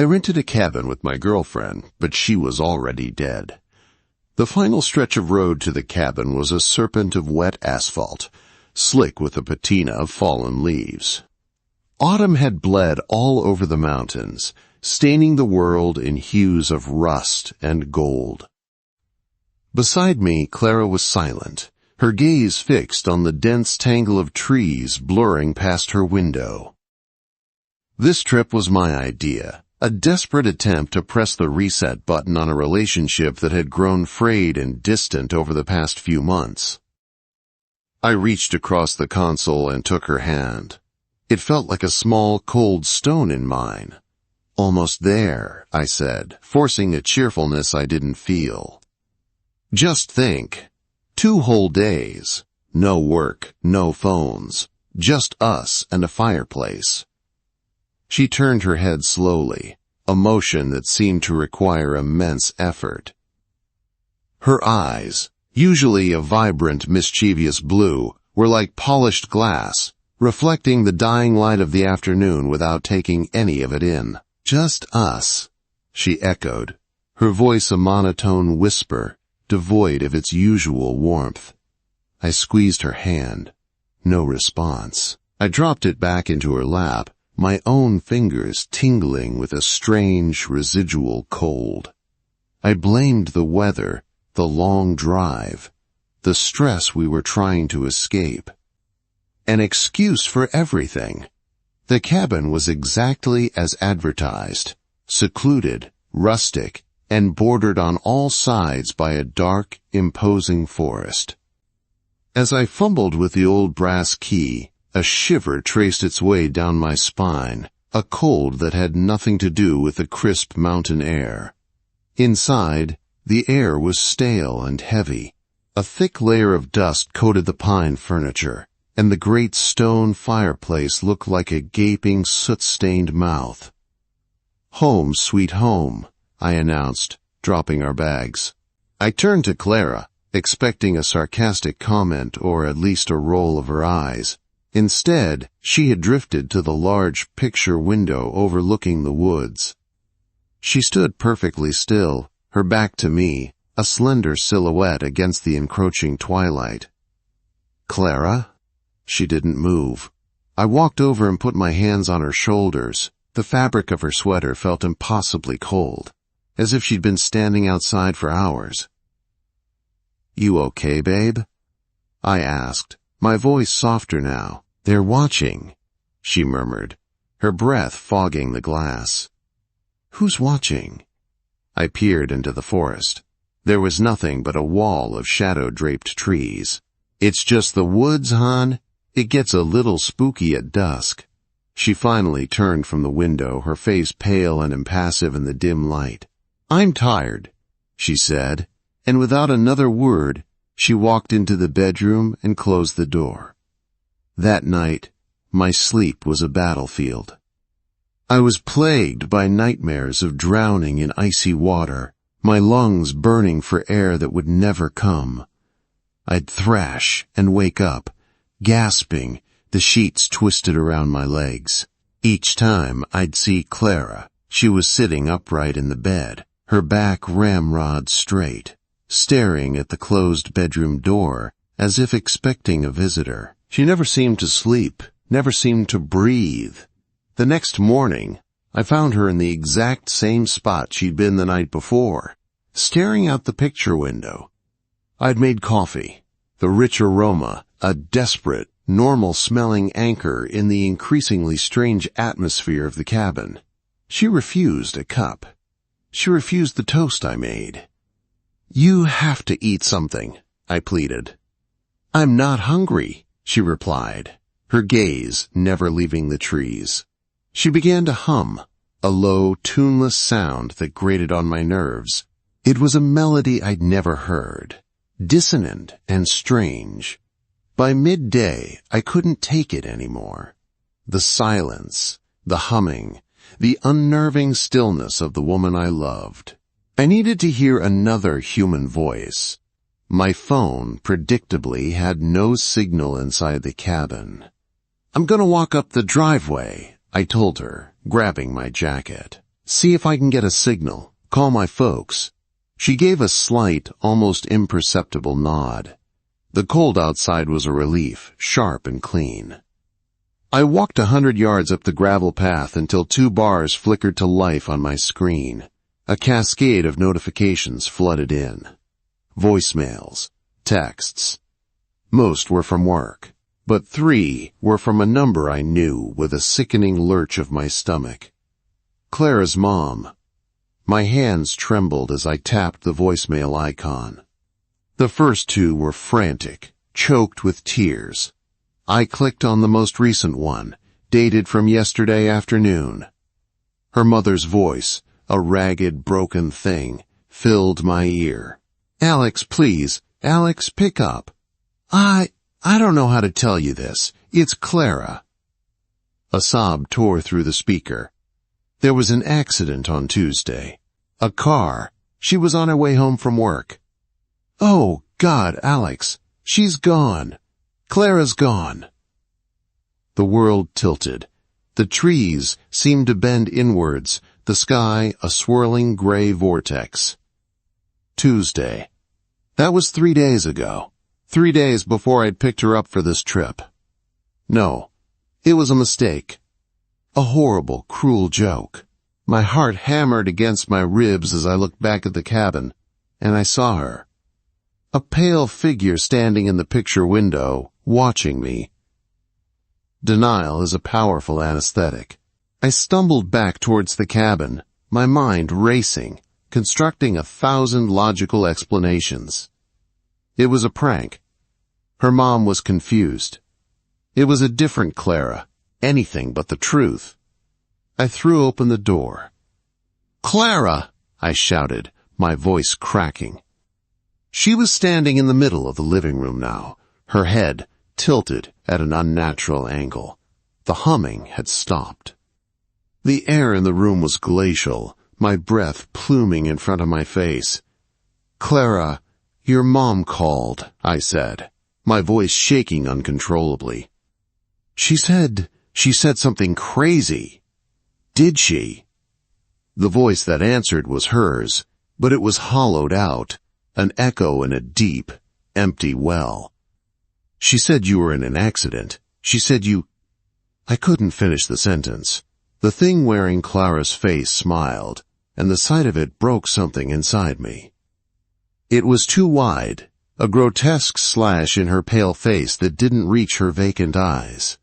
I rented a cabin with my girlfriend, but she was already dead. The final stretch of road to the cabin was a serpent of wet asphalt, slick with a patina of fallen leaves. Autumn had bled all over the mountains, staining the world in hues of rust and gold. Beside me, Clara was silent, her gaze fixed on the dense tangle of trees blurring past her window. This trip was my idea, a desperate attempt to press the reset button on a relationship that had grown frayed and distant over the past few months. I reached across the console and took her hand. It felt like a small, cold stone in mine. "Almost there," I said, forcing a cheerfulness I didn't feel. "Just think. 2 whole days. No work, no phones. Just us and a fireplace." She turned her head slowly, a motion that seemed to require immense effort. Her eyes, usually a vibrant, mischievous blue, were like polished glass, reflecting the dying light of the afternoon without taking any of it in. "Just us," she echoed, her voice a monotone whisper, devoid of its usual warmth. I squeezed her hand. No response. I dropped it back into her lap, my own fingers tingling with a strange residual cold. I blamed the weather, the long drive, the stress we were trying to escape. An excuse for everything. The cabin was exactly as advertised, secluded, rustic, and bordered on all sides by a dark, imposing forest. As I fumbled with the old brass key, a shiver traced its way down my spine, a cold that had nothing to do with the crisp mountain air. Inside, the air was stale and heavy. A thick layer of dust coated the pine furniture, and the great stone fireplace looked like a gaping, soot-stained mouth. "Home, sweet home," I announced, dropping our bags. I turned to Clara, expecting a sarcastic comment or at least a roll of her eyes. Instead, she had drifted to the large picture window overlooking the woods. She stood perfectly still, her back to me, a slender silhouette against the encroaching twilight. "Clara?" She didn't move. I walked over and put my hands on her shoulders. The fabric of her sweater felt impossibly cold, as if she'd been standing outside for hours. "You okay, babe?" I asked, my voice softer now. "They're watching," she murmured, her breath fogging the glass. "Who's watching?" I peered into the forest. There was nothing but a wall of shadow-draped trees. "It's just the woods, hon. It gets a little spooky at dusk." She finally turned from the window, her face pale and impassive in the dim light. "I'm tired," she said, and without another word, she walked into the bedroom and closed the door. That night, my sleep was a battlefield. I was plagued by nightmares of drowning in icy water, my lungs burning for air that would never come. I'd thrash and wake up, gasping, the sheets twisted around my legs. Each time I'd see Clara. She was sitting upright in the bed, her back ramrod straight, staring at the closed bedroom door as if expecting a visitor. She never seemed to sleep, never seemed to breathe. The next morning, I found her in the exact same spot she'd been the night before, staring out the picture window. I'd made coffee, the rich aroma, a desperate, normal-smelling anchor in the increasingly strange atmosphere of the cabin. She refused a cup. She refused the toast I made. "You have to eat something," I pleaded. "I'm not hungry," she replied, her gaze never leaving the trees. She began to hum, a low, tuneless sound that grated on my nerves. It was a melody I'd never heard, dissonant and strange. By midday, I couldn't take it anymore. The silence, the humming, the unnerving stillness of the woman I loved. I needed to hear another human voice. My phone, predictably, had no signal inside the cabin. "I'm gonna walk up the driveway," I told her, grabbing my jacket. See if I can get a signal. Call my folks." She gave a slight, almost imperceptible nod. The cold outside was a relief, sharp and clean. I walked 100 yards up the gravel path until 2 bars flickered to life on my screen. A cascade of notifications flooded in. Voicemails, texts. Most were from work, but 3 were from a number I knew with a sickening lurch of my stomach. Clara's mom. My hands trembled as I tapped the voicemail icon. The first 2 were frantic, choked with tears. I clicked on the most recent one, dated from yesterday afternoon. Her mother's voice, a ragged, broken thing, filled my ear. "Alex, please. Alex, pick up. I don't know how to tell you this. It's Clara." A sob tore through the speaker. There was an accident on Tuesday. A car. She was on her way home from work. "Oh, God, Alex. She's gone. Clara's gone." The world tilted. The trees seemed to bend inwards, the sky a swirling gray vortex. Tuesday. That was 3 days ago. 3 days before I'd picked her up for this trip. No, it was a mistake. A horrible, cruel joke. My heart hammered against my ribs as I looked back at the cabin, and I saw her. A pale figure standing in the picture window, watching me. Denial is a powerful anesthetic. I stumbled back towards the cabin, my mind racing, constructing 1,000 logical explanations. It was a prank. Her mom was confused. It was a different Clara, anything but the truth. I threw open the door. "Clara!" I shouted, my voice cracking. She was standing in the middle of the living room now, her head tilted at an unnatural angle. The humming had stopped. The air in the room was glacial, my breath pluming in front of my face. "Clara, your mom called," I said, my voice shaking uncontrollably. She said something crazy. Did she? The voice that answered was hers, but it was hollowed out, an echo in a deep, empty well. "She said you were in an accident. She said you—" I couldn't finish the sentence. The thing wearing Clara's face smiled, and the sight of it broke something inside me. It was too wide, a grotesque slash in her pale face that didn't reach her vacant eyes.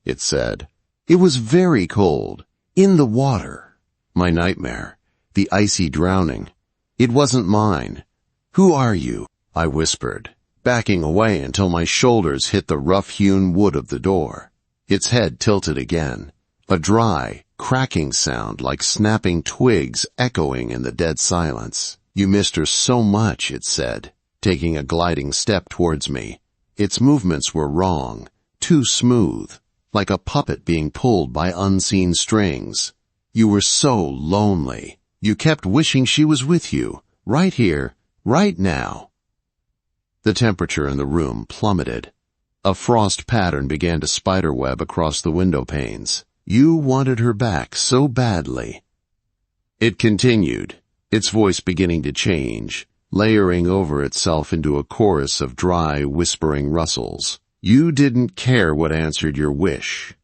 It said. It was very cold. In the water. My nightmare. The icy drowning. It wasn't mine. "Who are you?" I whispered, backing away until my shoulders hit the rough-hewn wood of the door. Its head tilted again, a dry, cracking sound like snapping twigs echoing in the dead silence. "You missed her so much," it said, taking a gliding step towards me. Its movements were wrong, too smooth, like a puppet being pulled by unseen strings. "You were so lonely. You kept wishing she was with you, right here, right now." The temperature in the room plummeted. A frost pattern began to spiderweb across the window panes. "You wanted her back so badly." It continued, its voice beginning to change, layering over itself into a chorus of dry, whispering rustles. "You didn't care what answered your wish."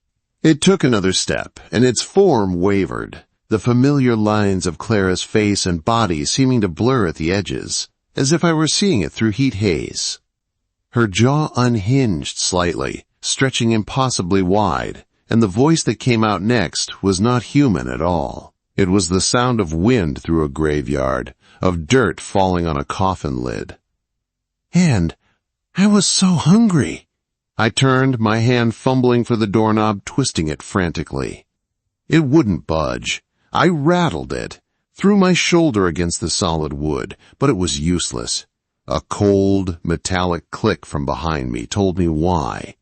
It took another step, and its form wavered, the familiar lines of Clara's face and body seeming to blur at the edges, as if I were seeing it through heat haze. Her jaw unhinged slightly, stretching impossibly wide, and the voice that came out next was not human at all. It was the sound of wind through a graveyard, of dirt falling on a coffin lid. "And I was so hungry." I turned, my hand fumbling for the doorknob, twisting it frantically. It wouldn't budge. I rattled it, threw my shoulder against the solid wood, but it was useless. A cold, metallic click from behind me told me why.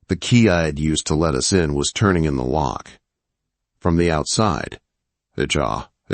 The key I had used to let us in was turning in the lock. From the outside, the jaw